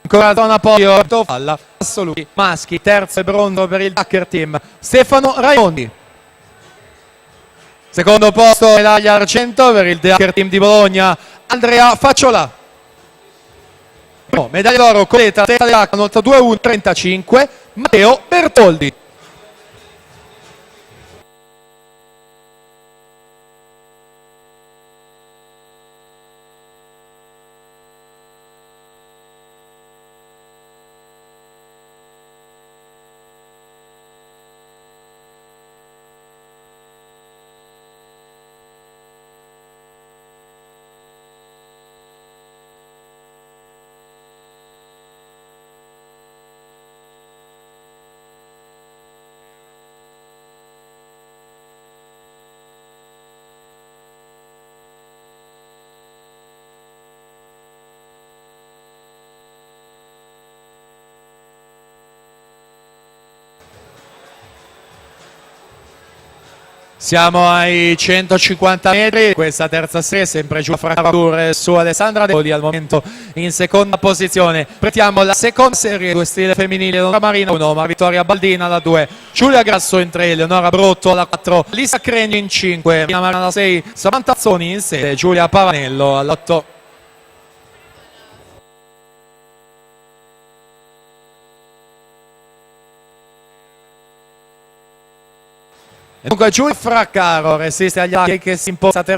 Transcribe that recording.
Ancora zona podio, falla assoluti maschi, terzo e bronzo per il Ducker Team Stefano Raimondi. Secondo posto medaglia argento per il Ducker Team di Bologna Andrea Facciola. Medaglia d'oro coletta testa dell'H 82-1-35 Matteo Bertoldi. Siamo ai 150 metri, questa terza serie sempre giù a Fracture su Alessandra De Poli, al momento in seconda posizione. Pretiamo la seconda serie, due stile femminili, Eleonora Marina 1, Mar Vittoria Baldina alla 2, Giulia Grasso in 3, Eleonora Brotto alla 4, Lisa Cregni in 5, Marina Marina alla 6, Samantha Zoni in 7, Giulia Pavanello all'8. Dunque Giulia Fraccaro resiste agli attacchi che si imposta terza